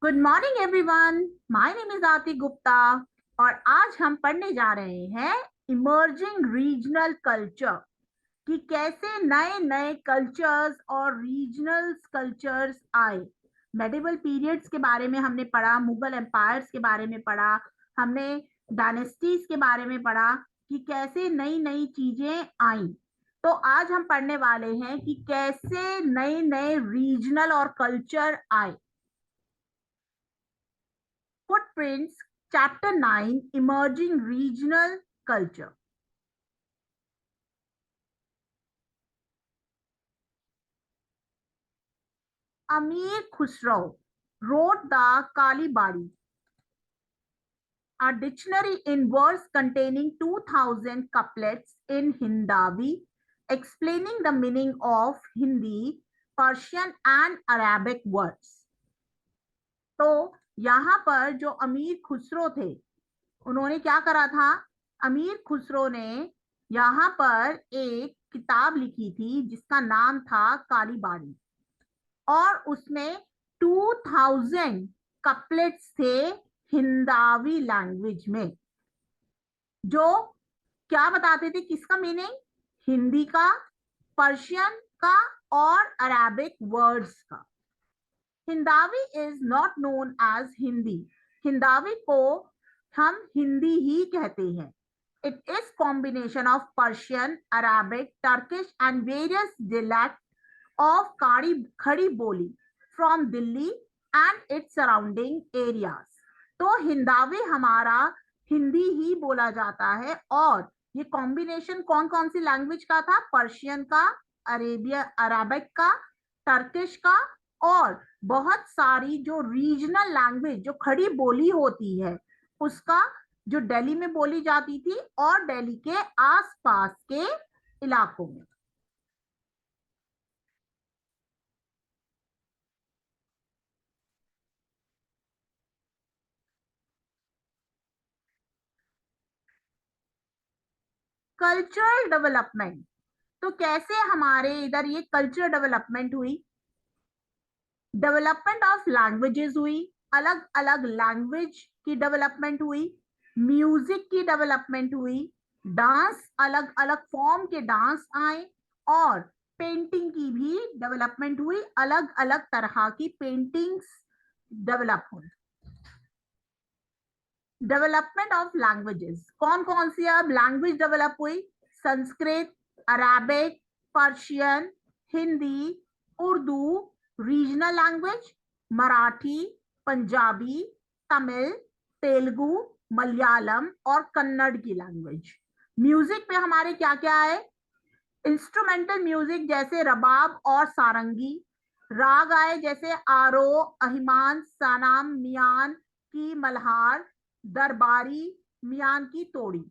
Good morning everyone. My name is Aarti Gupta और आज हम पढ़ने जा रहे हैं इमर्जिंग रीजनल कल्चर कि कैसे नए नए कल्चर्स और रीजनल कल्चर्स आए। मेडिवल पीरियड्स के बारे में हमने पढ़ा, मुगल एम्पायर्स के बारे में पढ़ा, हमने डायनेस्टीज के बारे में पढ़ा कि कैसे नई नई चीजें आई। तो आज हम पढ़ने वाले हैं कि कैसे नए नए रीजनल और कल्चर आए। Footprints, Chapter 9, Emerging Regional Culture. Amir Khusrau wrote the Kalibadi, a dictionary in verse containing 2000 couplets in Hindavi, explaining the meaning of Hindi, Persian and Arabic words. तो यहाँ पर जो अमीर खुसरो थे, उन्होंने क्या करा था? अमीर खुसरो ने यहाँ पर एक किताब लिखी थी जिसका नाम था कालीबाड़ी और उसमें 2000 कपलेट्स थे हिंदावी लैंग्वेज में, जो क्या बताते थे? किसका मीनिंग? हिंदी का, पर्शियन का और अरेबिक वर्ड्स का। Hindavi is not known as Hindi. Hindavi को हम हिंदी ही कहते हैं। It is combination of Persian, Arabic, Turkish and various dialect of Khari Boli from Delhi and its surrounding areas. तो हिंदावी हमारा हिंदी ही बोला जाता है और ये कॉम्बिनेशन कौन कौन सी लैंग्वेज का था? पर्शियन का, अरेबिक का, टर्किश का और बहुत सारी जो रीजनल लैंग्वेज जो खड़ी बोली होती है उसका, जो दिल्ली में बोली जाती थी और दिल्ली के आसपास के इलाकों में। कल्चरल डेवलपमेंट, तो कैसे हमारे इधर ये कल्चरल डेवलपमेंट हुई? डेवलपमेंट ऑफ लैंग्वेजेस हुई, अलग अलग लैंग्वेज की डेवलपमेंट हुई, म्यूजिक की डेवलपमेंट हुई, डांस, अलग अलग फॉर्म के डांस आए और पेंटिंग की भी डेवलपमेंट हुई, अलग अलग तरह की पेंटिंग्स डेवलप हुई। डेवलपमेंट ऑफ लैंग्वेजेस, कौन कौन सी अब लैंग्वेज डेवलप हुई? Sanskrit, Arabic, Persian, Hindi, Urdu, regional language, Marathi, Punjabi, Tamil, Telugu, Malayalam और कन्नड़ की लैंग्वेज। म्यूजिक में हमारे क्या क्या है? इंस्ट्रूमेंटल म्यूजिक जैसे रबाब और सारंगी, राग आए जैसे आरोह, अहिमान, सनाम, मियान की मल्हार, दरबारी, मियान की तोड़ी।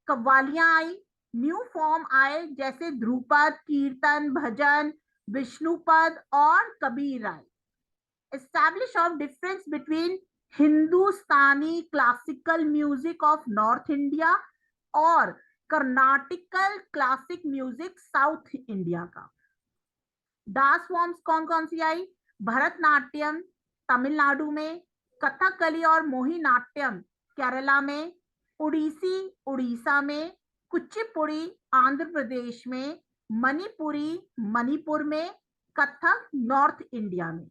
कव्वालियां आई, न्यू फॉर्म आए जैसे ध्रुपद, कीर्तन, भजन, विष्णुपद और Kabir Rai. Establish of difference between Hindustani classical music of north India और Carnatic classic music south India का। डांस फॉर्म्स कौन कौन सी आई? भरतनाट्यम तमिलनाडु में, कथकली और मोहिनाट्यम केरला में, उड़ीसी उड़ीसा में, कुचिपुड़ी आंध्र प्रदेश में, मणिपुरी मणिपुर में, कथक नॉर्थ इंडिया में।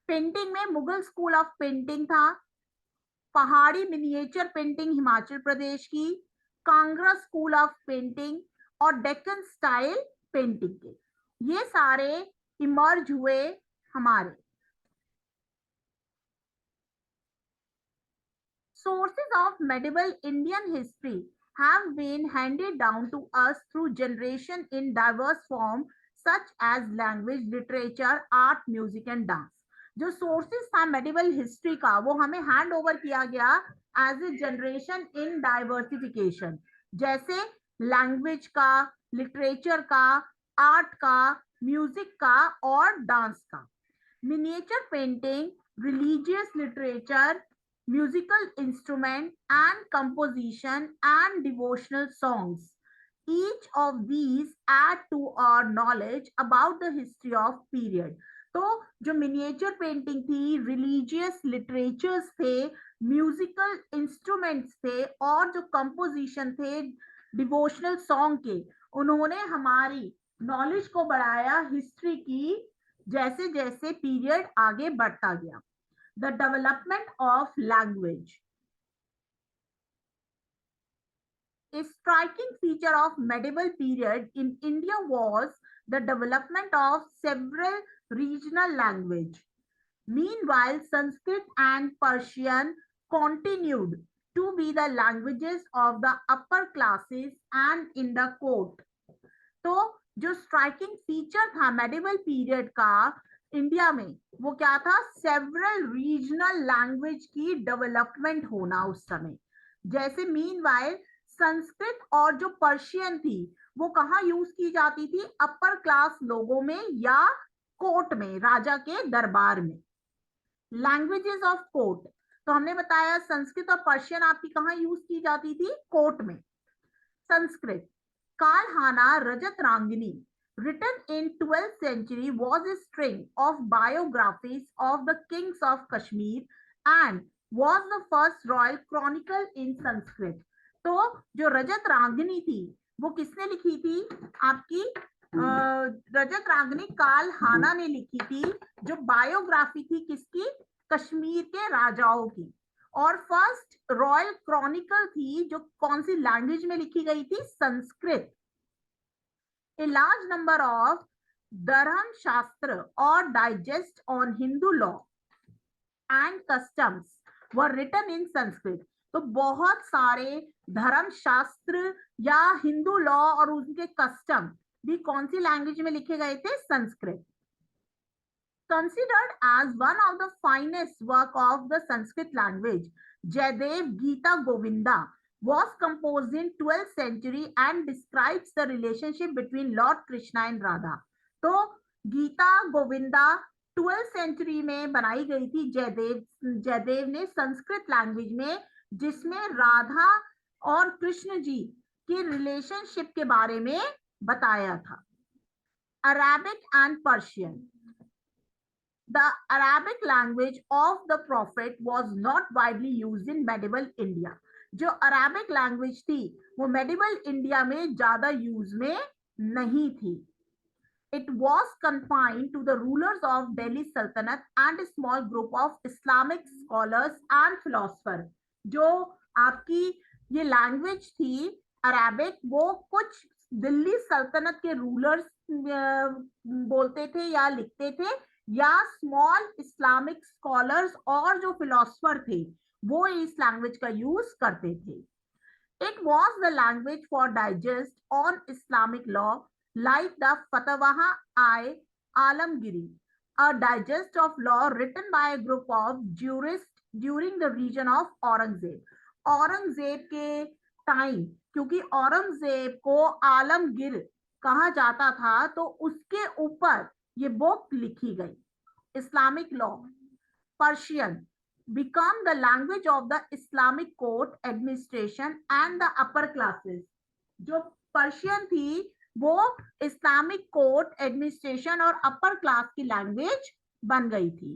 पेंटिंग में मुगल स्कूल ऑफ पेंटिंग था, पहाड़ी मिनिएचर पेंटिंग हिमाचल प्रदेश की, कांगड़ा स्कूल ऑफ पेंटिंग और डेक्कन स्टाइल पेंटिंग के, ये सारे इमर्ज हुए हमारे। Sources of medieval Indian history have been handed down to us through generation in diverse form such as language, literature, art, music and dance. जो sources था medieval history का वो हमें हैंड ओवर किया गया as a generation in diversification, जैसे language का, literature का, आर्ट का, म्यूजिक का और डांस का। Miniature painting, religious literature, musical instrument and composition and devotional songs. Each of these add to our knowledge about the history of period. तो जो miniature painting थी, रिलीजियस लिटरेचर्स थे, musical instruments थे और जो कंपोजिशन थे devotional song के, उन्होंने हमारी नॉलेज को बढ़ाया हिस्ट्री की, जैसे जैसे पीरियड आगे बढ़ता गया. The development of language. A striking feature of medieval period in India was the development of several regional languages. Meanwhile, Sanskrit and Persian continued to be the languages of the upper classes and in the court. तो जो striking feature था medieval period का India में, वो क्या था? Several regional language की development होना उस समय. जैसे मीनवाइल संस्कृत और जो पर्शियन थी वो कहाँ यूज की जाती थी? अपर क्लास लोगों में या कोर्ट में, राजा के दरबार में. लैंग्वेजेस ऑफ कोर्ट, तो हमने बताया संस्कृत और पर्शियन आपकी कहाँ यूज की जाती थी? कोर्ट में. Sanskrit, Kalhana Rajatrangini, written in 12th century, was a string of biographies of the kings of Kashmir and was the first royal chronicle in Sanskrit. तो जो रजत रांगिनी थी वो किसने लिखी थी? आपकी रजत रांगिनी कालहाना ने लिखी थी, जो बायोग्राफी थी किसकी? कश्मीर के राजाओं की. और फर्स्ट रॉयल क्रॉनिकल थी जो कौन सी लैंग्वेज में लिखी गई थी? Sanskrit. A large number of dharma shastra और digest on Hindu law and customs were written in Sanskrit. तो बहुत सारे धर्म शास्त्र या हिंदू लॉ और उनके कस्टम भी कौन सी लैंग्वेज में लिखे गए थे? Sanskrit. Considered as one of the finest work of the Sanskrit language, Jayadev Gita Govinda was composed in 12th century and describes the relationship between Lord Krishna and Radha. तो Gita Govinda 12th century में बनाई गई थी जयदेव ने संस्कृत लैंग्वेज में, जिसमें राधा और कृष्ण जी के रिलेशनशिप के बारे में बताया था. Arabic and Persian. The Arabic language of the prophet was not widely used in medieval India. जो अरेबिक लैंग्वेज थी वो मेडिवल इंडिया में ज्यादा यूज में नहीं थी. It was confined to the rulers of Delhi Sultanate and a small group of Islamic scholars and philosophers. जो आपकी ये लैंग्वेज थी अरेबिक, वो कुछ दिल्ली सल्तनत के रूलर्स बोलते थे या लिखते थे, या स्मॉल इस्लामिक स्कॉलर्स और जो फिलोसफर थे वो इस लैंग्वेज का यूज करते थे. It was the language for digest on Islamic law like the Fatawa i Alamgiri, a digest of law written by a group of jurist during the reign of Aurangzeb. Aurangzeb के time, क्योंकि औरंगजेब को आलमगिर कहा जाता था, तो उसके ऊपर ये बुक लिखी गई. Islamic law. Persian become the language of the Islamic court administration and the upper classes. जो पर्शियन थी वो इस्लामिक कोर्ट एडमिनिस्ट्रेशन और अपर क्लास की लैंग्वेज बन गई थी.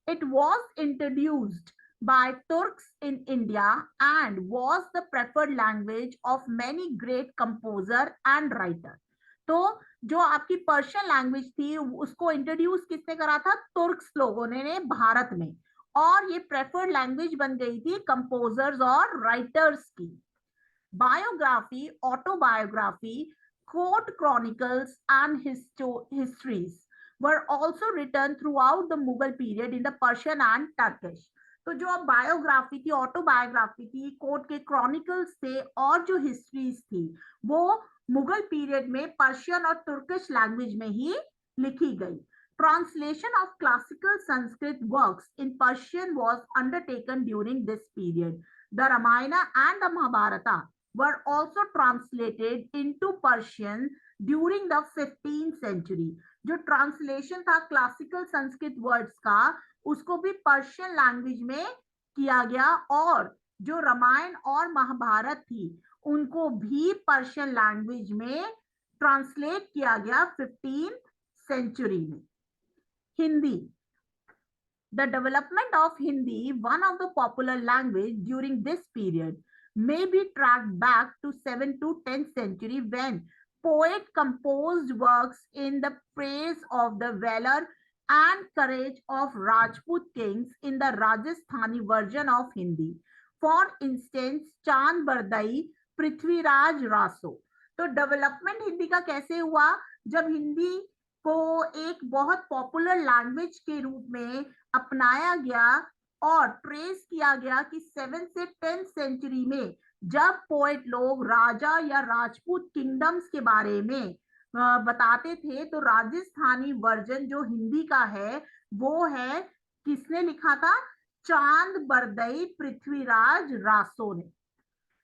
It was introduced by Turks in India and was the preferred language of many great composer and writer. तो जो आपकी पर्शियन लैंग्वेज थी उसको इंट्रोड्यूस किसने करा था? तुर्क्स लोगों ने भारत में, और ये प्रेफर्ड लैंग्वेज बन गई थी कंपोजर्स और राइटर्स की. Biography, autobiography, court chronicles and histories were also written throughout the Mughal period in the Persian and Turkish. तो जो बायोग्राफी थी, ऑटोबायोग्राफी थी, कोर्ट के क्रॉनिकल्स थे और जो हिस्ट्रीज थी वो मुगल पीरियड में पर्शियन और तुर्किश लैंग्वेज में ही लिखी गई. Translation of classical Sanskrit works in Persian was undertaken during this period. The Ramayana and the Mahabharata were also translated into Persian during the 15th century. जो translation था classical Sanskrit words का, उसको भी Persian language में किया गया, और जो रामायण और महाभारत थी उनको भी पर्शियन लैंग्वेज में ट्रांसलेट किया गया 15th सेंचुरी में. Hindi. The development of Hindi, one of the popular language during this period, may be tracked back to 7th to 10th century when poet composed works in the praise of the valor and courage of Rajput kings in the Rajasthani version of Hindi. For instance, चांद बरदई, पृथ्वीराज रासो. तो development Hindi का कैसे हुआ? जब हिंदी को एक बहुत popular language के रूप में अपनाया गया और ट्रेस किया गया कि 7th से 10th सेंचुरी में जब पोएट लोग राजा या राजपूत किंगडम्स के बारे में बताते थे, तो राजस्थानी वर्जन जो हिंदी का है वो है, किसने लिखा था? चांद बरदई पृथ्वीराज रासो ने.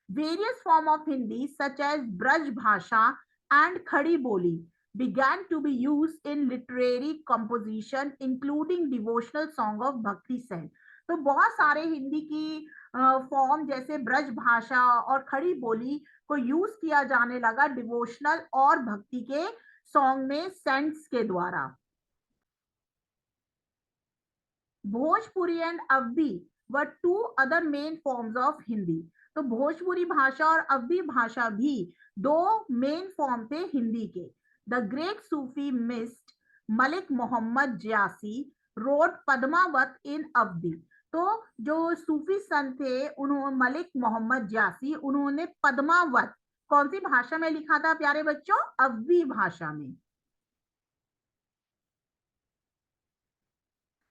Various form of Hindi such as Braj Bhasha and खड़ी बोली began to be used in literary composition including devotional song of Bhakti Sen. तो बहुत सारे हिंदी की फॉर्म जैसे ब्रज भाषा और खड़ी बोली को यूज किया जाने लगा डिवोशनल और भक्ति के सॉन्ग में सेंट्स के द्वारा. Bhojpuri and Awadhi were two other main forms of Hindi. तो भोजपुरी भाषा और अवधी भाषा भी दो मेन फॉर्म थे हिंदी के. The great Sufi mist Malik Muhammad Jasi wrote Padmavat in Avdi. तो जो सूफी संत थे उन्होंने मलिक मोहम्मद जासी, उन्होंने पद्मावत कौन सी भाषा में लिखा था प्यारे बच्चों? अवधी भाषा में.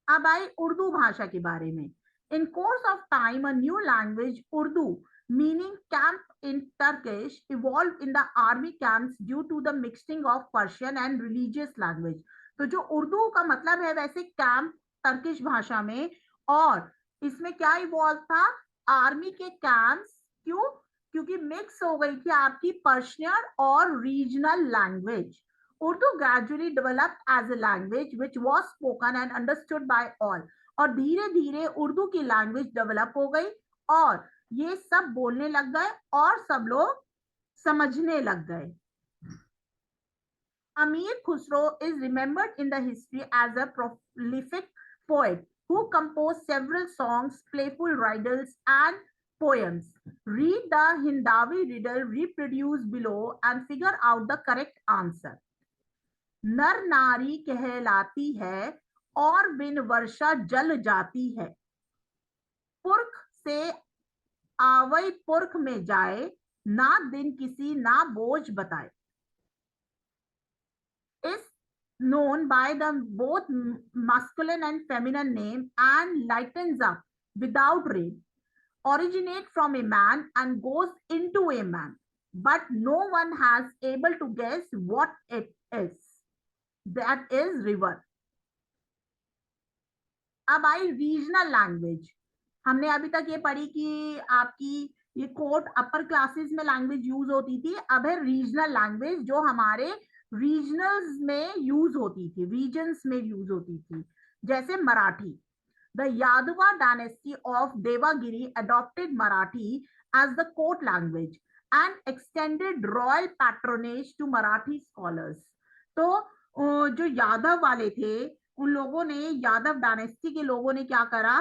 अब आई उर्दू भाषा के बारे में. In course of time a new language Urdu meaning camp in Turkish evolved in the army camps due to the mixing of Persian and religious language. तो जो उर्दू का मतलब है वैसे कैंप टर्किश भाषा में, और इसमें क्या इवॉल्व था? आर्मी के कैंप्स. क्यों? क्योंकि मिक्स हो गई थी आपकी पर्शियन और regional language. Urdu gradually developed as a language which was spoken and understood by all. और धीरे धीरे उर्दू की लैंग्वेज डेवलप हो गई और ये सब बोलने लग गए और सब लोग समझने लग गए. अमीर Khusro is remembered in the history as a prolific poet who composed several songs, playful riddles and poems. Read the Hindavi riddle reproduced below and figure out the correct answer. नर नारी कहलाती है और बिन वर्षा जल जाती है. पुरख से आवई पुरख में जाए, ना दिन किसी ना बोझ बताए. Is known by the both masculine and feminine name and lightens up without rain. Originate from a man and goes into a man, but no one has able to guess what it is. That is river. अब आई regional language. हमने अभी तक ये पढ़ी कि आपकी ये court upper classes में लैंग्वेज यूज होती थी. अब है रीजनल लैंग्वेज जो हमारे रीजनल्स में यूज होती थी, रीजन्स में यूज होती थी. जैसे Marathi. The Yadava dynasty of Devagiri adopted Marathi as the court language and extended royal patronage to Marathi scholars. तो जो यादव वाले थे उन लोगों ने, यादव डायनेस्टी के लोगों ने क्या करा,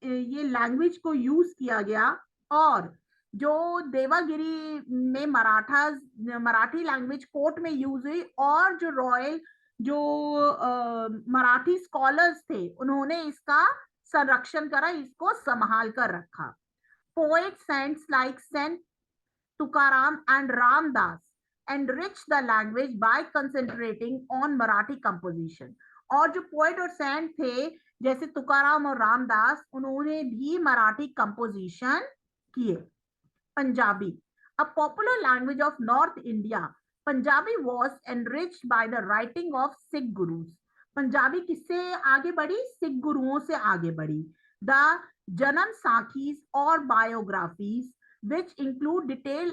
ये लैंग्वेज को यूज किया गया और जो देवागिरी में मराठी लैंग्वेज कोर्ट में यूज हुई और जो रॉयल जो मराठी स्कॉलर्स थे उन्होंने इसका संरक्षण करा, इसको संभाल कर रखा. Poet saints like saint Tukaram and Ramdas enrich the language by concentrating on Marathi composition. और जो पोएट और सेंट थे जैसे तुकाराम और रामदास, उन्होंने भी मराठी कंपोजिशन किए. Punjabi, a popular language of North India, Punjabi was enriched by the writing of Sikh gurus. Punjabi किससे आगे बढ़ी? सिख गुरुओं से आगे बढ़ी. The Janam Sakhis or biographies which include detail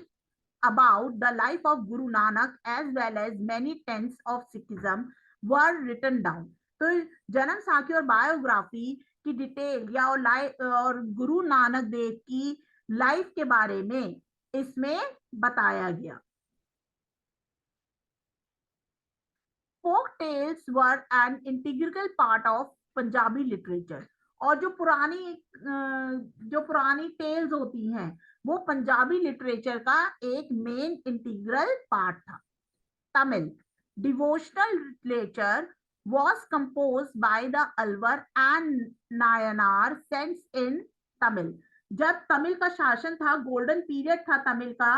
about the life of Guru Nanak as well as many tenets of Sikhism were written down. तो जन्म साखी और बायोग्राफी की डिटेल या और गुरु नानक देव की लाइफ के बारे में इसमें बताया गया. folk tales were an integral part of Punjabi literature. और जो पुरानी टेल्स होती हैं वो पंजाबी लिटरेचर का एक मेन इंटीग्रल पार्ट था. Tamil devotional literature was composed by the Alvar and Nayanar saints in Tamil. जब तमिल का शासन था, गोल्डन पीरियड था तमिल का,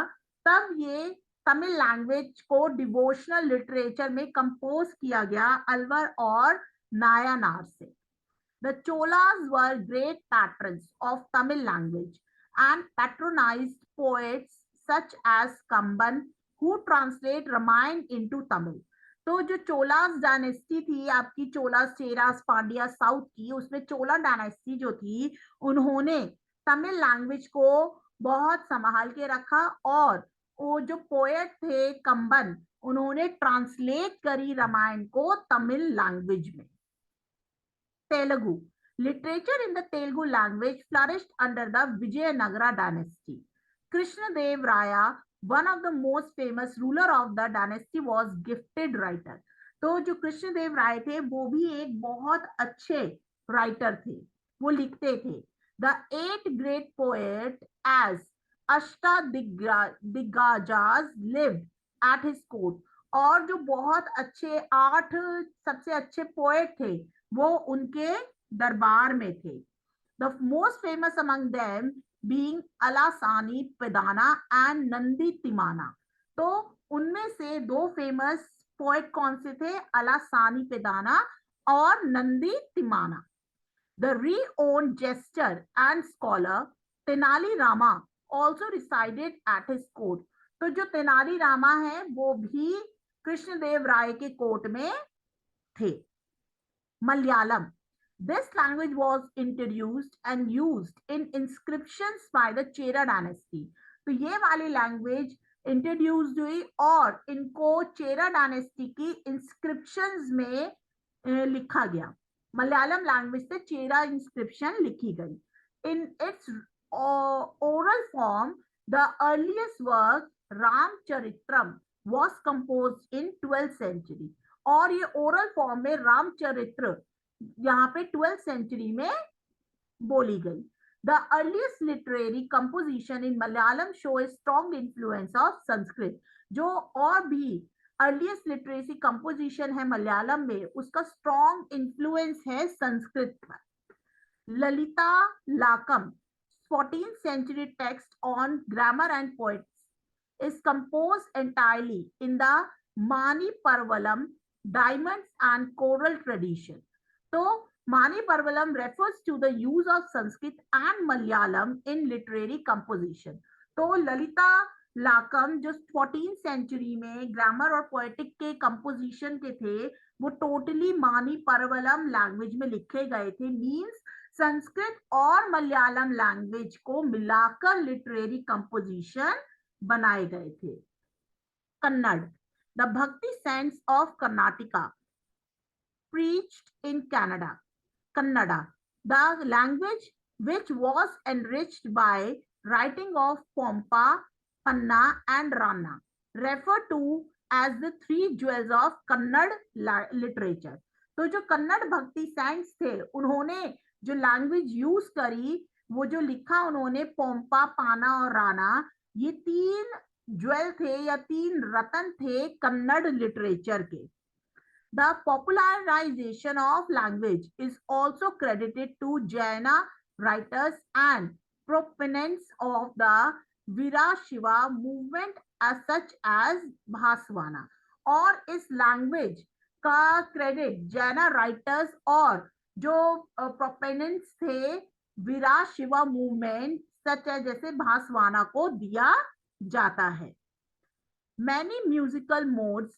तब ये तमिल लैंग्वेज को डिवोशनल लिटरेचर में कंपोज किया गया अलवर और नायनार से. The Cholas were great patrons of Tamil language and patronized poets such as Kamban who translate Ramayana into Tamil. तो जो चोलास डायनेस्टी थी आपकी, चोलास चेरास पांड्या साउथ की, उसमें चोला डायनेस्टी जो थी उन्होंने तमिल लैंग्वेज को बहुत संभाल के रखा और वो जो पोएट थे कंबन, उन्होंने ट्रांसलेट करी रामायण को तमिल लैंग्वेज में. Telugu literature in the Telugu language flourished under the Vijayanagara dynasty. Krishnadev Raya, one of the most famous ruler of the dynasty, was gifted writer. तो जो कृष्णदेव राय थे वो भी एक बहुत अच्छे राइटर थे, वो लिखते थे. The 8 great poets as Ashtadiggajs lived at his court. और जो बहुत अच्छे 8 सबसे अच्छे पोएट थे वो उनके दरबार में थे. The most famous among them being Alasani Pedana and Nandi Timana. तो उनमें से 2 फेमस पोएट कौन से थे? अलासानी पेदाना और Nandi तिमाना. The renowned jester and scholar Tenali Rama also resided at his court. तो जो तेनाली रामा है वो भी कृष्णदेव राय के कोर्ट में थे. Malayalam. This language was introduced and used in inscriptions by the Chera dynasty. तो ये वाली लैंग्वेज इंट्रोड्यूस्ड हुई और इनको चेरा डायनेस्टी की इंस्क्रिप्शंस में लिखा गया. मलयालम लैंग्वेज से चेरा इंस्क्रिप्शन लिखी गई. In its oral form, the earliest work रामचरित्रम was composed in 12th century. और ये ओरल फॉर्म में रामचरित्र यहाँ पे 12th सेंचुरी में बोली गई. The earliest literary composition in Malayalam show a strong influence of Sanskrit. जो और भी अर्लीस्ट लिटरेसी कंपोजिशन है मलयालम में, उसका स्ट्रॉन्ग इन्फ्लुएंस है संस्कृत पर. Lalita लाकम 14th century text on grammar and poets is composed entirely in the Mani Parvalam diamonds and choral tradition. तो Mani Parvalam refers to the use of Sanskrit and Malayalam in literary composition. तो ललिता लाकम जो 14th century में grammar और poetic के composition के थे वो totally मानी परवलम लैंग्वेज में लिखे गए थे. मींस संस्कृत और मलयालम लैंग्वेज को मिलाकर लिटरेरी कंपोजिशन बनाए गए थे. Kannada. The Bhakti saints of Karnataka preached in Canada. Kannada, the language which was enriched by writing of Pompa, Panna and Ranna, referred to as the 3 jewels of Kannada literature. तो जो कन्नड़ भक्ति science थे उन्होंने जो language use करी, वो जो लिखा उन्होंने पोम्पा, पाना और राना, ये 3 ज्वेल थे या 3 रतन थे कन्नड़ लिटरेचर के. The popularization of language is also credited to Jaina writers and proponents of the Virashiva movement as such as Bhaswana. और इस लैंग्वेज का क्रेडिट जैना राइटर्स और जो प्रोपेनेंट्स थे वीराशिवा मूवमेंट सच है जैसे भासवाना को दिया जाता है. Many musical modes,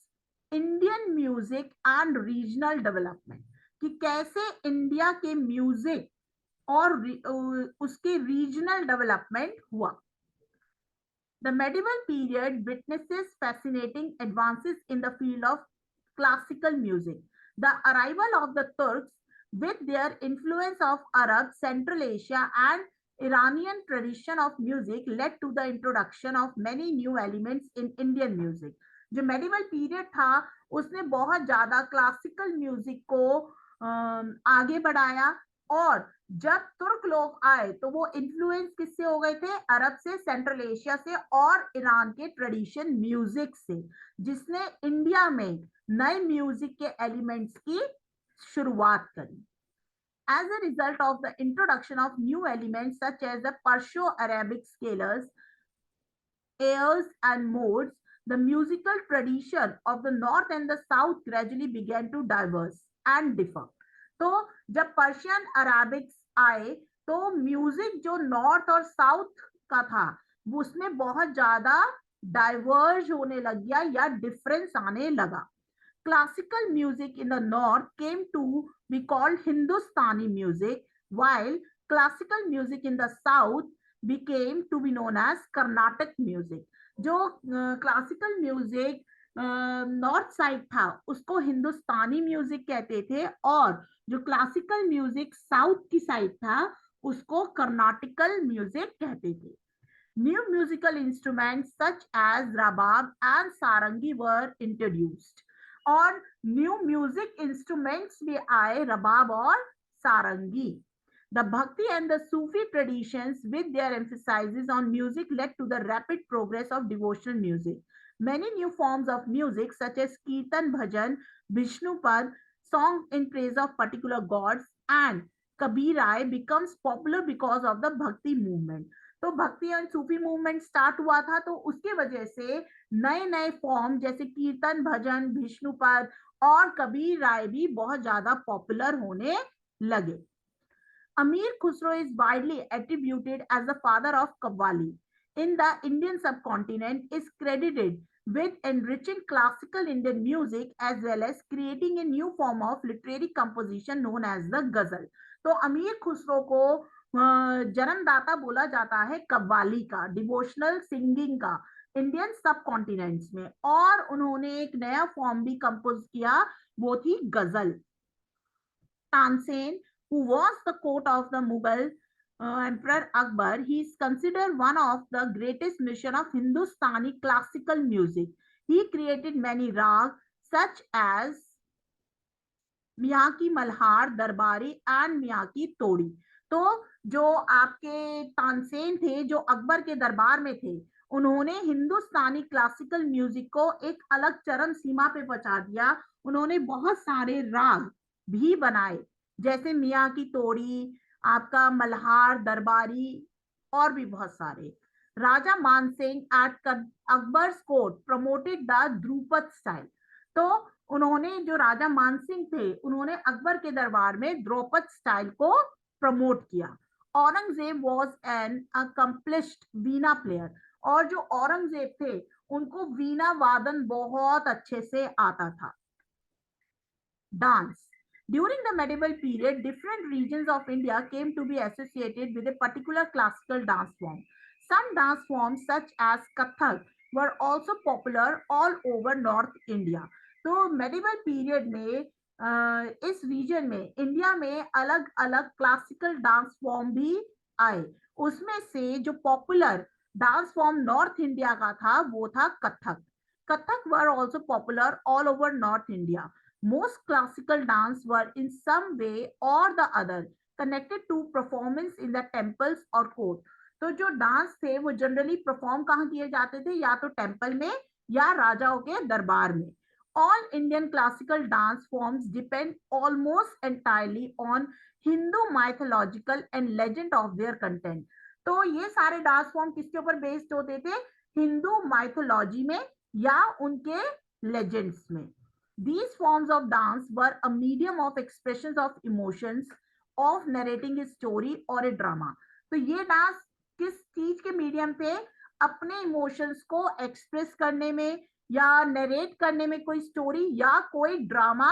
Indian music and regional development, कि कैसे इंडिया के म्यूजिक और उसके रीजनल डेवलपमेंट हुआ. The medieval period witnesses fascinating advances in the field of classical music. The arrival of the Turks with their influence of Arab, Central Asia and Iranian tradition of music led to the introduction of many new elements in Indian music. जो medieval period था उसने बहुत ज्यादा classical music को आगे बढ़ाया, और जब तुर्क लोग आए तो वो इन्फ्लुएंस किससे हो गए थे? अरब से, सेंट्रल एशिया से और ईरान के ट्रेडिशन म्यूजिक से, जिसने इंडिया में नए म्यूजिक के एलिमेंट्स की शुरुआत करी। As a result of the introduction of new elements such as the Perso-Arabic scales, airs and modes, the musical tradition of the north and the south gradually began to diverse and differ. तो जब Persian अराबिक्स आए तो music जो north और south का था उसमें बहुत ज्यादा डाइवर्ज होने लग गया या डिफरेंस आने लगा। Classical music in the north came to be called Hindustani music, while classical music in the south became to be known as Carnatic music. जो क्लासिकल म्यूजिक नॉर्थ साइड था उसको हिंदुस्तानी म्यूजिक कहते थे, और जो क्लासिकल म्यूजिक साउथ की side था उसको कर्नाटिकल म्यूजिक कहते थे। New musical instruments such as rabab and sarangi were introduced, और new music instruments भी आए रबाब और सारंगी। The Bhakti and the Sufi traditions with their emphasis on music led to the rapid progress of devotional music. Many new forms of music such as Kirtan Bhajan, Vishnupad, song in praise of particular gods, and Kabirai becomes popular because of the Bhakti movement. तो भक्ति and Sufi movement start हुआ था, तो उसके वजह से नए नए फॉर्म जैसे कीर्तन भजन, विष्णुपद और कबीर राय भी बहुत ज्यादा पॉपुलर होने लगे। Amir Khusro is widely attributed as the father of Qawwali in the Indian subcontinent, is credited with enriching classical Indian music as well as creating a new form of literary composition known as the ghazal. तो अमीर खुसरो को जन्मदाता बोला जाता है कव्वाली का, devotional singing का, Indian सब कॉन्टिनेंट्स में, और उन्होंने एक नया फॉर्म भी कंपोज किया, वो थी गजल। Tansen, who was the court of the Mughal Emperor Akbar, he is considered one of the greatest musicians of Hindustani classical music. He created many rags such as मियाँ की मल्हार, दरबारी एंड मियाँ की तोड़ी। तो जो आपके तानसेन थे जो अकबर के दरबार में थे, उन्होंने हिंदुस्तानी क्लासिकल म्यूजिक को एक अलग चरम सीमा पे पहुंचा दिया। उन्होंने बहुत सारे राग भी बनाए जैसे मियाँ की तोड़ी, आपका मल्हार, दरबारी और भी बहुत सारे। Raja Mansingh at Akbar's court promoted the dhrupad style. तो उन्होंने जो राजा मानसिंह थे उन्होंने अकबर के दरबार में ध्रुपद स्टाइल को प्रमोट किया। Aurangzeb was an accomplished Veena player, और जो औरंगजेब थे उनको वीणा वादन बहुत अच्छे से आता था। Dance During the medieval period, different regions of India came to be associated with a particular classical dance form. Some dance forms, such as Kathak, were also popular all over North India. तो medieval period में इस region में India में अलग अलग classical dance form भी आए। उसमें से जो popular dance form north India का था वो था कथक। कथक वर also popular all over north India. Most classical dance were in some way or the other connected to performance in the temples or court. तो जो डांस थे वो जनरली परफॉर्म कहाँ किए जाते थे? या तो टेम्पल में या राजाओं के दरबार में। All Indian classical dance forms depend almost entirely on Hindu mythological and legend of their content. तो ये सारे डांस फॉर्म किसके ऊपर बेस्ड होते थे? हिंदू माइथोलॉजी में या उनके लेजेंड्स में। These forms of dance were a medium of expressions of emotions, of narrating a story or a drama. तो ये डांस किस चीज के मीडियम थे? अपने इमोशंस को एक्सप्रेस करने में या नरेट करने में, कोई स्टोरी या कोई ड्रामा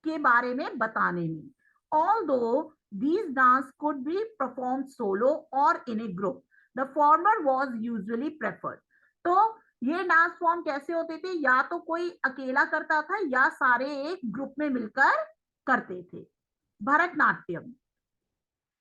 के बारे में बताने में। Although these dance could be performed solo or in a group, the former was usually preferred. तो ये डांस फॉर्म कैसे होते थे? या तो कोई अकेला करता था या सारे एक ग्रुप में मिलकर करते थे। Bharatanatyam,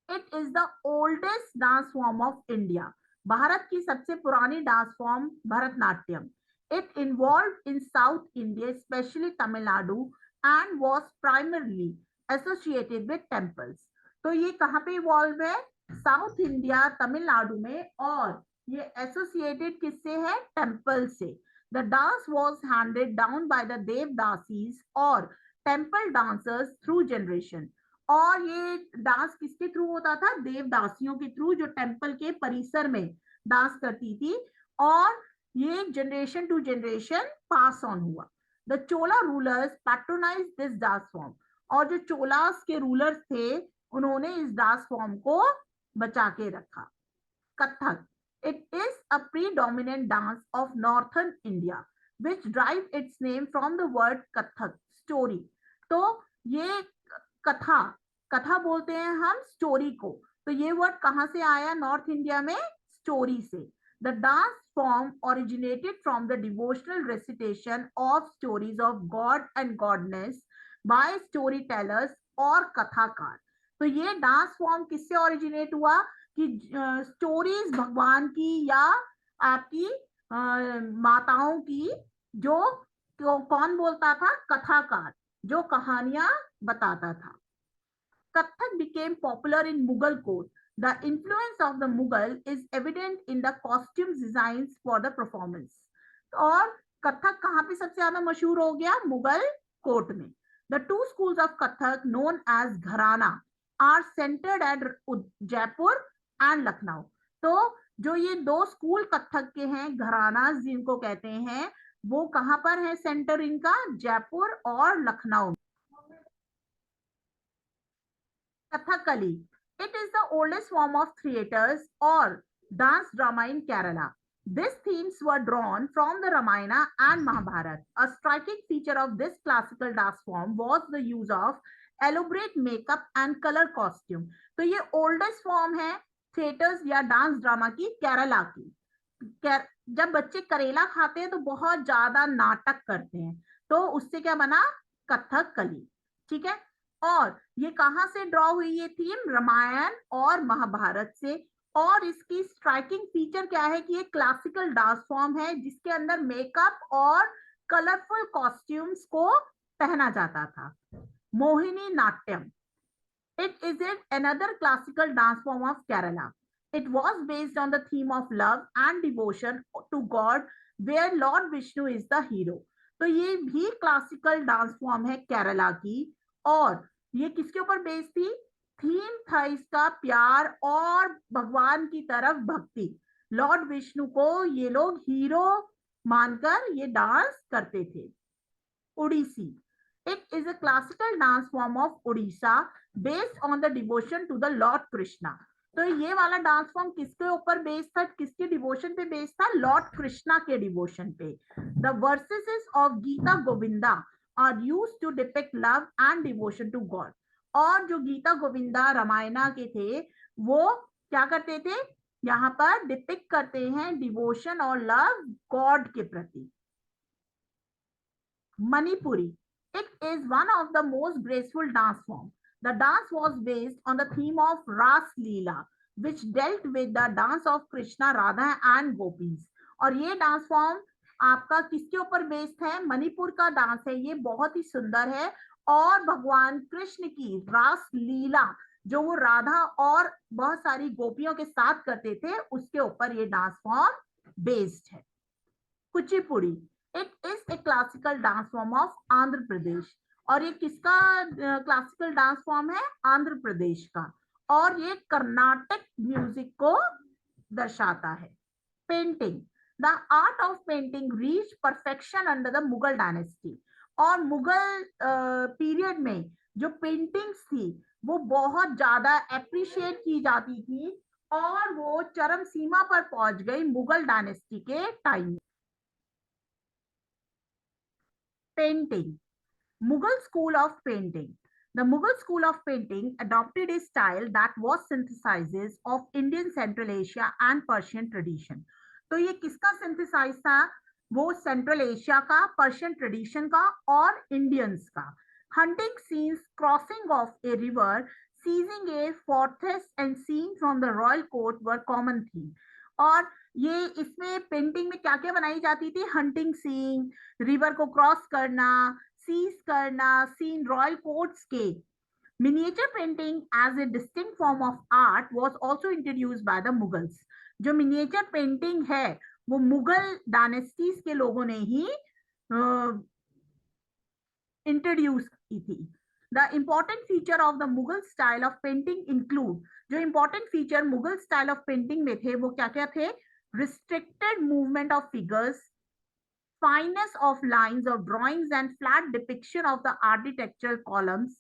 it is the oldest dance form of India. Bharat की सबसे पुरानी dance form Bharatanatyam. It evolved in South India, especially Tamil Nadu, and was primarily associated with temples. तो ये कहाँ पे इवॉल्व है? साउथ इंडिया, तमिलनाडु में, और ये एसोसिएटेड किससे है? टेम्पल से. The dance was handed down by the devadasis और टेम्पल डांसर्स थ्रू जनरेशन. और ये डांस किसके थ्रू होता था? देवदासियों के थ्रू, जो टेम्पल के परिसर में डांस करती थी, और ये generation to generation pass on हुआ. The Chola rulers patronize this dance form. और जो चोलास के रूलर्स थे, उन्होंने इस डांस फॉर्म को बचा के रखा. Kathak. It is a predominant dance of northern India, which derive its name from the word Kathak, story. तो ये कथा, कथा बोलते हैं हम स्टोरी को. तो ये वर्ड कहाँ से आया? नॉर्थ इंडिया में स्टोरी से. The dance form originated from the devotional recitation of stories of God and goddess by storytellers और कथाकार. तो ये डांस फॉर्म किससे ओरिजिनेट हुआ? कि स्टोरीज भगवान की या आपकी माताओं की, जो कौन बोलता था? कथाकार, जो कहानियां बताता था. Kathak became popular in Mughal court. The influence of the Mughal is evident in the costume designs for the performance. और कथक कहाँ पे सबसे ज्यादा मशहूर हो गया? मुगल कोर्ट में. The two schools of Kathak known as घराना are centered at Jaipur and Lucknow. तो जो ये दो स्कूल कथक के हैं, घराना जिनको कहते हैं, वो कहां पर है सेंटर इनका? जयपुर और Lucknow. Kathakali. It is the oldest form of theatres or dance drama in Kerala. These themes were drawn from the Ramayana and Mahabharata. A striking feature of this classical dance form was the use of elaborate makeup and color costume. तो ये oldest form है theatres या dance drama की, केरला की. जब बच्चे करेला खाते हैं तो बहुत ज्यादा नाटक करते हैं, तो उससे क्या बना? कथकली. ठीक है. और ये कहां से ड्रॉ हुई ये थीम? रामायण और महाभारत से. और इसकी स्ट्राइकिंग फीचर क्या है? कि ये क्लासिकल डांस फॉर्म है जिसके अंदर मेकअप और कलरफुल कॉस्ट्यूम्स को पहना जाता था. Mohini Natyam. It is another classical dance form of Kerala. It was based on the theme of love and devotion to God, where Lord Vishnu is the hero. तो ये भी क्लासिकल डांस फॉर्म है केरला की. और ये किसके ऊपर बेस्ड थी? थीम था इसका प्यार और भगवान की तरफ भक्ति. लॉर्ड विष्णु को ये लोग हीरो मानकर ये डांस करते थे. Odissi. It is a classical dance form of Odisha based on the devotion to the Lord Krishna. तो ये वाला डांस फॉर्म किसके ऊपर बेस्ड था? किसके डिवोशन पे बेस्ड था? लॉर्ड कृष्णा के डिवोशन पे. The verses of Gita Govinda are used to depict love and devotion to God. और जो गीता गोविंदा रामायणा के थे, वो क्या करते थे? यहाँ पर डिपिक्ट करते हैं डिवोशन और लव गॉड के प्रति. Manipuri. It is one of the most graceful dance forms. The dance was based on the theme of Ras Leela, which dealt with the dance of Krishna, Radha and Gopis. और ये dance form आपका किसके ऊपर based है? मणिपुर का dance है. ये बहुत ही सुंदर है और भगवान कृष्ण की रास लीला, जो वो राधा और बहुत सारी गोपियों के साथ करते थे, उसके ऊपर ये डांस फॉर्म बेस्ड है. Kuchipudi. It is a classical dance form of Andhra Pradesh. और ये किसका क्लासिकल डांस फॉर्म है? आंध्र प्रदेश का. और ये कर्नाटक म्यूजिक को दर्शाता है. Painting. The art of painting reach perfection under the Mughal dynasty. और मुगल पीरियड में जो पेंटिंग्स थी वो बहुत ज्यादा एप्रिशिएट की जाती थी और वो चरम सीमा पर पहुंच गई मुगल डायनेस्टी के time. Painting. Mughal school of painting. The Mughal school of painting adopted a style that was synthesizes of Indian Central Asia and Persian tradition. तो ये किसका synthesize था? वो Central Asia का, Persian tradition का और Indians का. Hunting scenes, crossing of a river, seizing a fortress and scenes from the royal court were common theme. और ये इसमें पेंटिंग में क्या क्या बनाई जाती थी? हंटिंग सीन, रिवर को क्रॉस करना, सीज करना, सीन रॉयल कोर्ट्स के। Miniature painting as a distinct form of art was also introduced by the Mughals. जो miniature painting है वो मुगल डायनेस्टीज के लोगों ने ही इंट्रोड्यूस की थी। The important feature of the Mughal style of painting include, जो important feature Mughal style of painting में थे वो क्या क्या थे? Restricted movement of figures, fineness of lines of drawings and flat depiction of the architectural columns,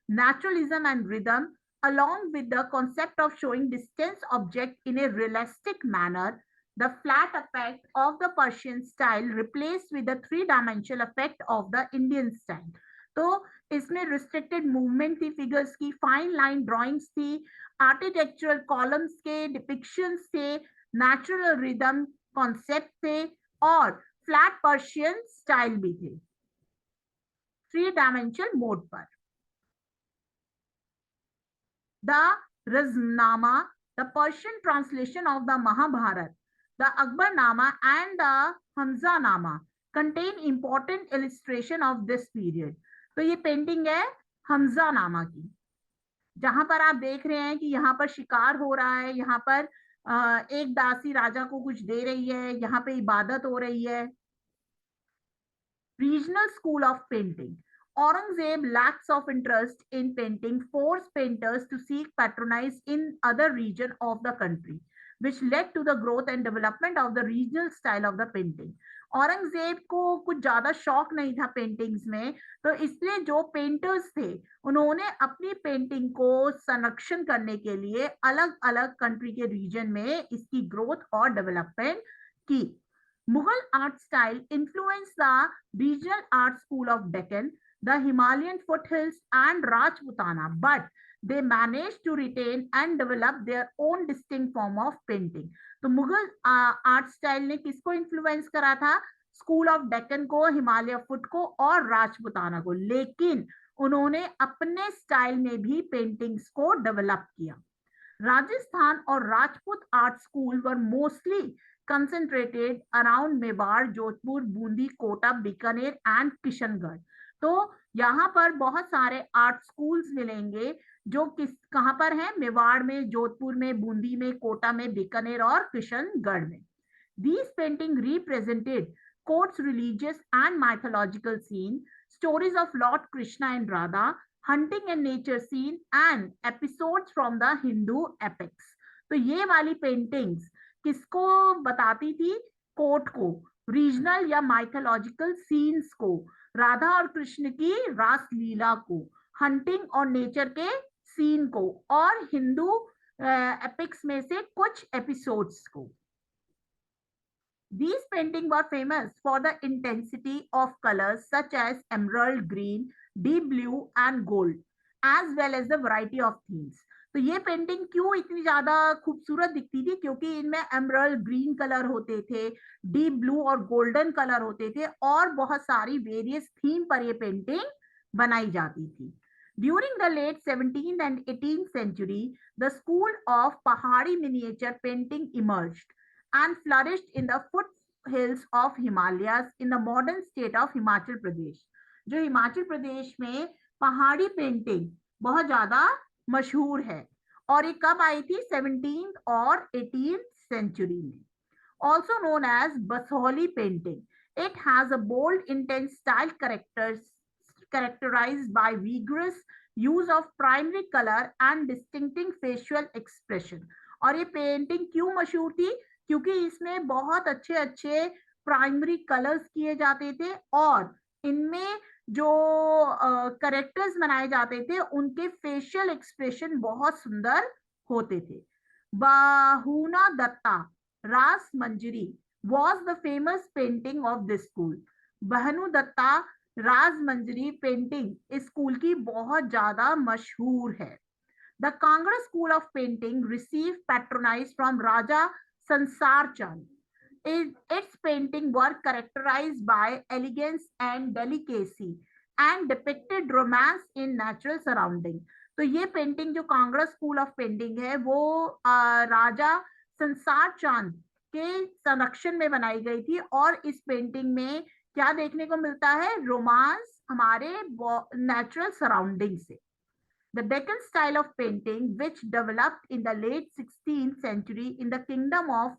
naturalism and rhythm, along with the concept of showing distant object in a realistic manner. The flat effect of the Persian style replaced with the three-dimensional effect of the Indian style. तो इसमें restricted movement थी, figures की, fine line drawings थी, architectural columns के depictions थे, natural rhythm concept थे और flat Persian style भी थे, थ्री डायमेंशनल मोड पर। The Razmnama, the Persian translation of the Mahabharata, the Akbarnama and the Hamzanama contain important illustration of this period. तो ये पेंटिंग है हमजानामा की, जहां पर आप देख रहे हैं कि यहाँ पर शिकार हो रहा है, यहाँ पर एक दासी राजा को कुछ दे रही है, यहाँ पे इबादत हो रही है। Regional school of painting. Aurangzeb lacks of interest in painting forced painters to seek patronage in other region of the country, which led to the growth and development of the regional style of the painting. Aurangzeb को कुछ ज्यादा शौक नहीं था paintings में, तो इसलिए जो पेंटर्स थे उन्होंने अपनी पेंटिंग को संरक्षण करने के लिए अलग अलग कंट्री के रीजन में इसकी ग्रोथ और डेवलपमेंट की। Mughal art style influenced the regional art school of Deccan, the Himalayan foothills, and Rajputana, but they managed to retain and develop their own distinct form of painting. तो Mughal art style ने किसको influence करा था? School of Deccan को, Himalaya foot को और राजपुताना को, लेकिन उन्होंने अपने स्टाइल में भी पेंटिंग्स को डेवलप किया। राजस्थान और Rajput art school were mostly concentrated around Mewar, Jodhpur, Bundi, Kota, Bikaner and Kishangarh. तो यहाँ पर बहुत सारे आर्ट स्कूल्स मिलेंगे जो कहाँ पर हैं? मेवाड़ में, जोधपुर में, बूंदी में, कोटा में, बीकानेर और किशनगढ़ में। These paintings represented court's religious and mythological scene, stories of Lord Krishna and Radha, hunting and nature scene, and episodes from the Hindu epics. तो ये वाली पेंटिंग्स किसको बताती थी? कोर्ट को, रीजनल या माइथोलॉजिकल सीन्स को, राधा और कृष्ण की रास लीला को, हंटिंग और नेचर के सीन को, और हिंदू एपिक्स में से कुछ एपिसोड्स को। These paintings were famous for the intensity of colors such as emerald green, deep blue and gold, as well as the variety of themes. तो ये पेंटिंग क्यों इतनी ज्यादा खूबसूरत दिखती थी? क्योंकि इनमें एमरल्ड ग्रीन कलर होते थे, डीप ब्लू और गोल्डन कलर होते थे, और बहुत सारी वेरियस थीम पर ये पेंटिंग बनाई जाती थी। During the late 17th and 18th century, the school of Pahari miniature painting emerged and flourished in the foothills of Himalayas in the modern state of Himachal Pradesh. जो हिमाचल प्रदेश में पहाड़ी painting बहुत ज्यादा मशहूर है, और ये कब आई थी? 17th और 18th सेंचुरी में। Also known as Basoli painting, it has a bold, intense style characterized by vigorous use of primary color and distinctive facial expression. और ये पेंटिंग क्यों मशहूर थी? क्योंकि इसमें बहुत अच्छे अच्छे प्राइमरी कलर्स किए जाते थे, और इनमें जो करेक्टर्स बनाए जाते थे उनके फेशियल एक्सप्रेशन बहुत सुंदर होते थे। Bahuna Datta Ras Manjari was the famous painting of this school. Bahnu Datta Raj Manjari painting इस स्कूल की बहुत ज्यादा मशहूर है। The Kangra school of painting received patronage from Raja Sansar Chand. Its painting were characterized by elegance and delicacy and depicted romance in natural surrounding. तो ये painting जो Kangra school of painting है वो राजा संसार चांद के संरक्षण में बनाई गई थी। और इस पेंटिंग में क्या देखने को मिलता है? रोमांस हमारे नेचुरल सराउंडिंग से। The Deccan style of painting, which developed in the late 16th century in the kingdom of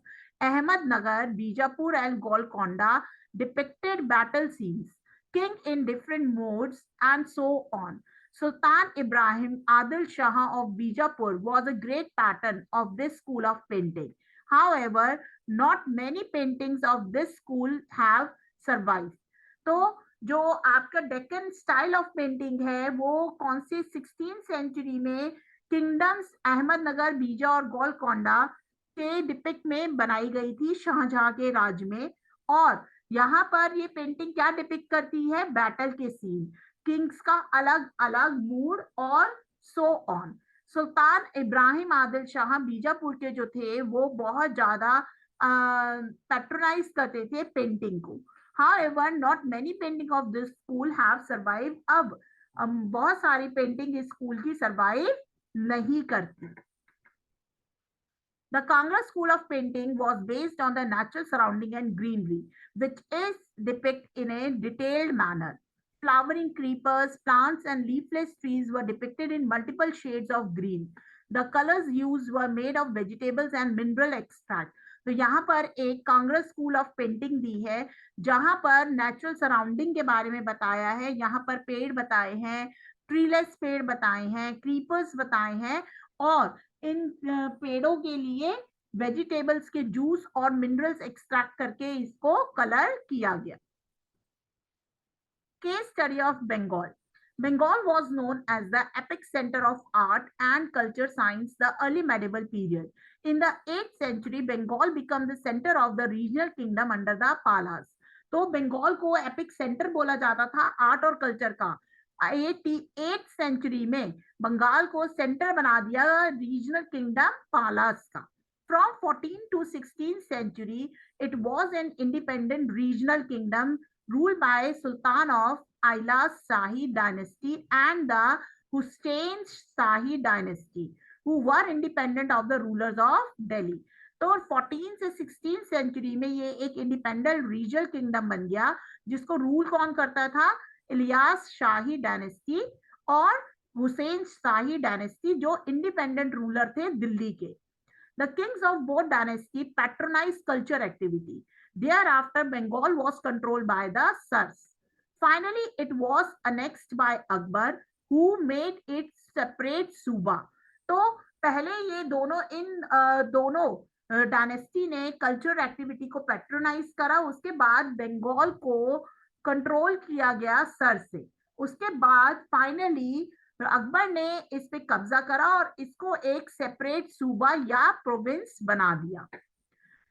Ahmednagar, Bijapur, and Golconda, depicted battle scenes, king in different modes, and so on. Sultan Ibrahim Adil Shah of Bijapur was a great pattern of this school of painting. However, not many paintings of this school have survived. तो जो आपका Deccan style of painting है वो कौन से 16th century में kingdoms Ahmednagar, बीजा और गोलकोंडा के डिपिक्ट में बनाई गई थी शाहजहां के राज में। और यहाँ पर ये पेंटिंग क्या डिपिक्ट करती है? बैटल के सीन, किंग्स का अलग अलग मूड और सो ऑन। सुल्तान इब्राहिम आदिल शाह बीजापुर के जो थे वो बहुत ज्यादा पैट्रोनाइज करते थे पेंटिंग को। However, not many painting of this school have survived. अब बहुत सारी पेंटिंग इस स्कूल की सरवाइव नहीं करती। The Kangra school of painting was based on the natural surrounding and greenery, which is depicted in a detailed manner. Flowering creepers, plants, and leafless trees were depicted in multiple shades of green. The colors used were made of vegetables and mineral extract. तो यहाँ पर एक Congress school of painting दी है जहां पर natural surrounding के बारे में बताया है। यहाँ पर पेड़ बताए हैं, ट्रीलेस पेड़ बताए हैं, क्रीपर्स बताए हैं, और इन पेड़ों के लिए वेजिटेबल्स के जूस और मिनरल्स एक्सट्रैक्ट करके इसको कलर किया गया। Case study of Bengal. Bengal was known as the epic center of art and culture science the early medieval period. In the 8th century, Bengal became the center of the regional kingdom under the Palas. तो बंगाल को epic centre बोला जाता था art और culture का। 8th century में बंगाल को centre बना दिया रीजनल किंगडम पालास का। From 14th to 16th century, it was an independent regional kingdom ruled by Sultan of Ailas Shahi dynasty and the Hussain Shahi dynasty, who were independent of the rulers of Delhi. तो 14 से 16 century में ये एक independent regional kingdom बन गया जिसको rule कौन करता था? इलियास शाही डायनेस्टी और हुसैन शाही डायनेस्टी, जो इंडिपेंडेंट रूलर थे दिल्ली के। The kings of both dynasty patronized culture activity. Thereafter, Bengal was controlled by the Sars. Finally, it was annexed by Akbar, who made it separate सूबा। तो पहले ये दोनों डायनेस्टी ने कल्चरल एक्टिविटी को पैट्रोनाइज करा, उसके बाद बंगाल को कंट्रोल किया गया सर से। उसके बाद फाइनली अकबर ने इस पे कब्जा करा और इसको एक सेपरेट सूबा या प्रोविंस बना दिया।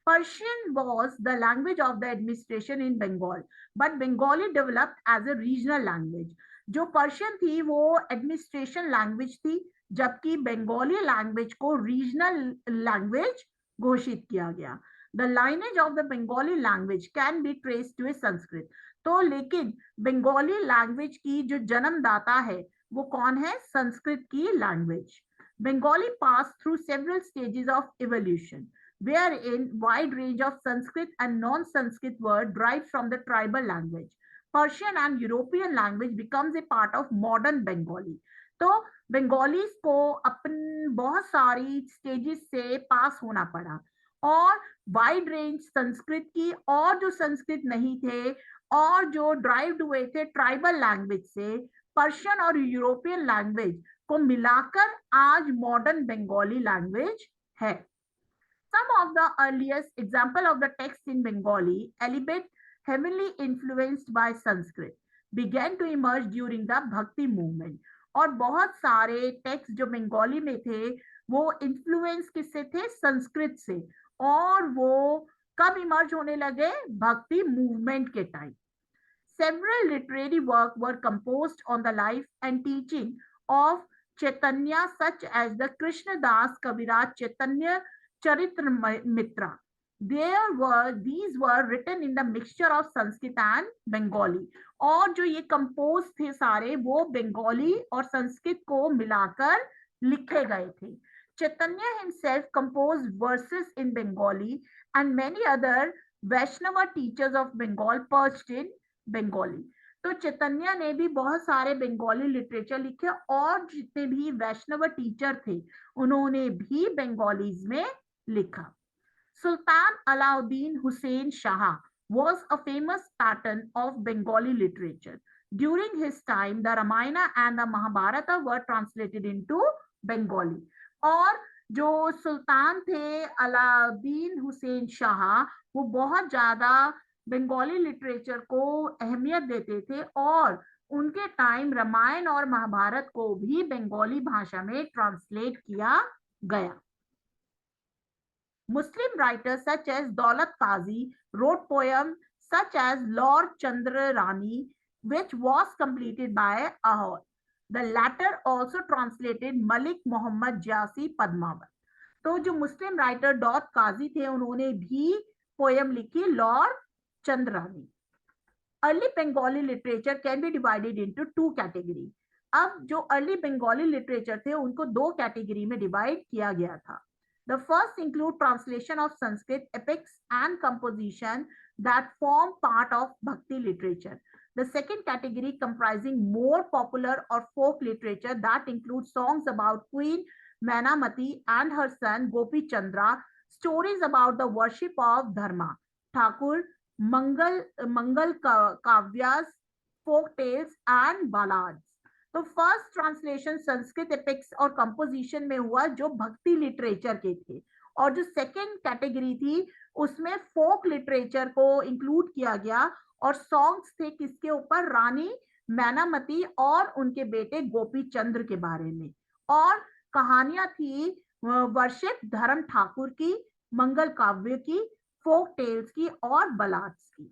Persian was the language of the administration in Bengal, but Bengali developed as a regional language. जो पर्शियन थी वो एडमिनिस्ट्रेशन लैंग्वेज थी, जबकि बंगाली लैंग्वेज को रीजनल लैंग्वेज घोषित किया गया। The lineage of the Bengali language can be traced to a Sanskrit. तो लेकिन बंगाली लैंग्वेज की जो जन्मदाता है वो कौन है? संस्कृत की language. Bengali passed through several stages of evolution, wherein wide range of Sanskrit and non-Sanskrit words derived from the tribal language. Persian and European language becomes a part of modern Bengali. तो Bengalis को अपन बहुत सारी stages से पास होना पड़ा और wide range Sanskrit की और जो संस्कृत नहीं थे और जो ड्राइव्ड हुए थे ट्राइबल लैंग्वेज से, पर्शियन और यूरोपियन लैंग्वेज को मिलाकर आज मॉडर्न बंगाली लैंग्वेज है। Some of the earliest example of the text in Bengali, alphabet heavily influenced by Sanskrit, began to emerge during the Bhakti movement. और बहुत सारे टेक्स्ट जो बंगाली में थे वो इन्फ्लुएंस किससे थे? संस्कृत से। और वो कब इमर्ज होने लगे? भक्ति मूवमेंट के time. Several literary works were composed on the life and teaching of Chaitanya, such as the Krishna Das Kaviraj Chaitanya Charitamrita. These were written in the mixture of Sanskrit and Bengali. और जो ये compose थे सारे वो बंगाली और संस्कृत को मिलाकर लिखे गए थे। Chaitanya himself composed verses in Bengali, and many other Vaishnava teachers of Bengal perched in Bengali. तो चैतन्य ने भी बहुत सारे बंगाली लिटरेचर लिखे और जितने भी वैष्णव टीचर थे उन्होंने भी बंगालीज में लिखा. Sultan Alauddin Hussain Shah was a famous patron of Bengali literature. During his time, the Ramayana and the Mahabharata were translated into Bengali. और जो सुल्तान थे अलाउद्दीन हुसैन शाह वो बहुत ज्यादा बंगाली लिटरेचर को अहमियत देते थे और उनके टाइम रामायण और महाभारत को भी बंगाली भाषा में ट्रांसलेट किया गया. Muslim writers such as Daulat Qazi wrote poems such as Lord Chandra Rani, which was completed by Ahor. The latter also translated Malik Muhammad Jasi Padmavat. तो जो मुस्लिम राइटर डॉट काजी थे उन्होंने भी पोयम लिखी Lord Chandrani. Early Bengali literature can be divided into two category. अब जो early Bengali literature थे उनको दो कैटेगरी में डिवाइड किया गया था. The first include translation of Sanskrit epics and composition that form part of Bhakti literature. The second category comprising more popular or folk literature that includes songs about Queen Mainamati and her son Gopi Chandra, stories about the worship of Dharma, Thakur, Mangal Kavyas, folk tales and ballads. तो first translation Sanskrit epics और composition में हुआ जो भक्ति literature के थे और जो सेकंड कैटेगरी थी उसमें फोक लिटरेचर को इंक्लूड किया गया और सॉन्ग्स थे किसके ऊपर रानी मैनामती और उनके बेटे गोपी चंद्र के बारे में और कहानियां थी वर्शिप धर्म ठाकुर की, मंगल काव्य की, फोक टेल्स की और बलाड्स की.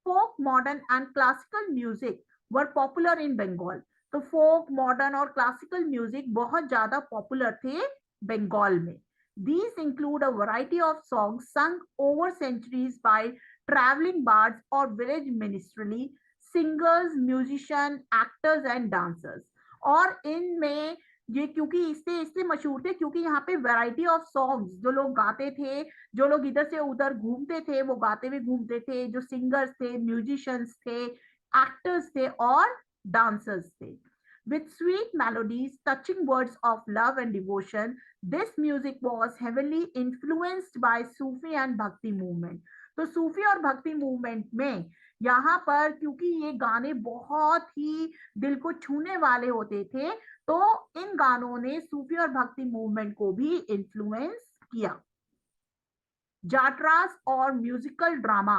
Folk modern and classical music were popular in Bengal. तो फोक मॉडर्न और क्लासिकल म्यूजिक बहुत ज्यादा पॉपुलर थे बंगाल में. These include a variety of songs sung over centuries by traveling bards or village minstrelsy, singers, musicians, actors and dancers. और इनमें ये क्योंकि इससे मशहूर थे क्योंकि यहाँ पे वैरायटी ऑफ सॉन्ग्स जो लोग गाते थे, जो लोग इधर से उधर घूमते थे वो गाते हुए घूमते थे, जो सिंगर्स थे, म्यूजिशियंस थे, एक्टर्स थे और dancers थे. With sweet melodies, touching words of love and devotion, this music was heavily influenced by Sufi and Bhakti movement. तो सूफी और भक्ति मूवमेंट में यहाँ पर क्योंकि ये गाने बहुत ही दिल को छूने वाले होते थे तो इन गानों ने सूफी और भक्ति मूवमेंट को भी इन्फ्लुएंस किया. जात्रास और musical drama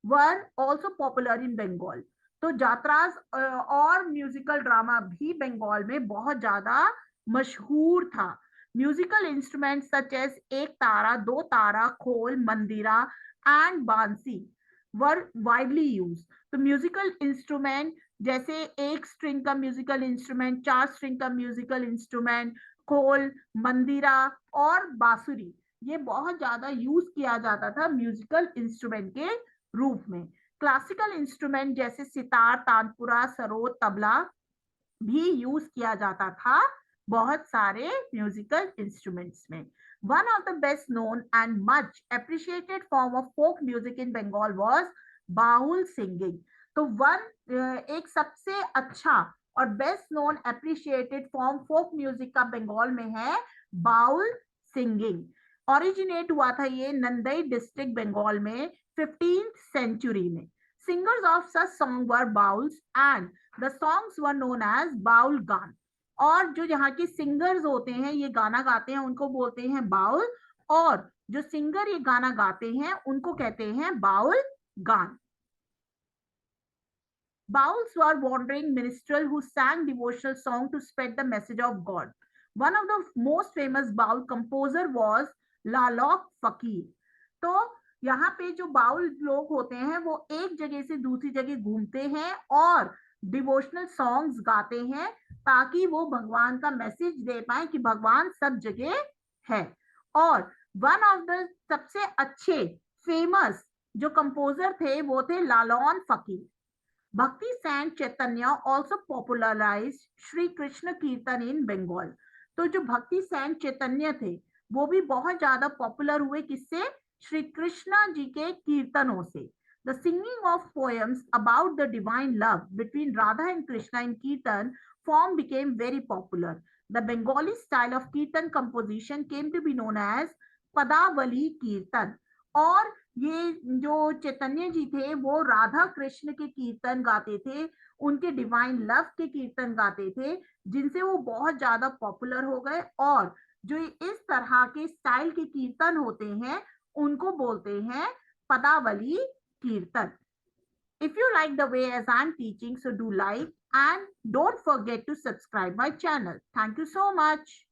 were also popular in Bengal. तो जात्रास और म्यूजिकल ड्रामा भी बंगाल में बहुत ज्यादा मशहूर था. म्यूजिकल इंस्ट्रूमेंट सच एज एक तारा, dotara, khol, mandira and bansi were widely used. तो म्यूजिकल इंस्ट्रूमेंट जैसे एक स्ट्रिंग का म्यूजिकल इंस्ट्रूमेंट, चार स्ट्रिंग का म्यूजिकल इंस्ट्रूमेंट, खोल, मंदिरा और बांसुरी ये बहुत ज्यादा यूज किया जाता था म्यूजिकल इंस्ट्रूमेंट के रूप में. क्लासिकल इंस्ट्रूमेंट जैसे सितार, तानपुरा, सरोद, तबला भी यूज किया जाता था बहुत सारे म्यूजिकल इंस्ट्रूमेंट्स में. One of the best known and much appreciated form of folk music in Bengal was Baul singing. तो एक सबसे अच्छा और best known appreciated form folk music का बंगाल में है बाउल सिंगिंग. ओरिजिनेट हुआ था ये नंदई डिस्ट्रिक्ट बंगाल में 15th century में. Singers of such song were bauls and the songs were known as Baul gaan. और जो यहाँ के सिंगर्स होते हैं ये गाना गाते हैं उनको बोलते हैं बाउल और जो सिंगर ये गाना गाते हैं उनको कहते हैं बाउल गान. Bauls were wandering minstrel who sang devotional song to spread the message of God. One of the most famous Baul composer was Lalon Fakir. तो यहाँ पे जो बाउल लोग होते हैं वो एक जगह से दूसरी जगह घूमते हैं और डिवोशनल सॉन्ग्स गाते हैं ताकि वो भगवान का मैसेज दे पाए कि भगवान सब जगह है. और वन ऑफ द सबसे अच्छे फेमस जो कंपोजर थे वो थे लालौन फकीर. Bhakti saint Chaitanya also popularized Shri Krishna Kirtan in Bengal. तो जो भक्ति सेंट चैतन्य थे वो भी बहुत ज्यादा पॉपुलर हुए, किससे? श्री कृष्ण जी के कीर्तनों से। The singing of poems about the divine love between Radha and Krishna in kirtan form became very popular. The Bengali style of Kirtan composition came to be known as पदावली कीर्तन। और ये जो चैतन्य जी थे वो राधा कृष्ण के कीर्तन गाते थे, उनके डिवाइन लव के कीर्तन गाते थे, जिनसे वो बहुत ज्यादा पॉपुलर हो गए। और जो इस तरह के स्टाइल के कीर्तन होते हैं उनको बोलते हैं पदावली कीर्तन। If you like the way as I'm teaching, so do like and don't forget to subscribe my channel. Thank you so much.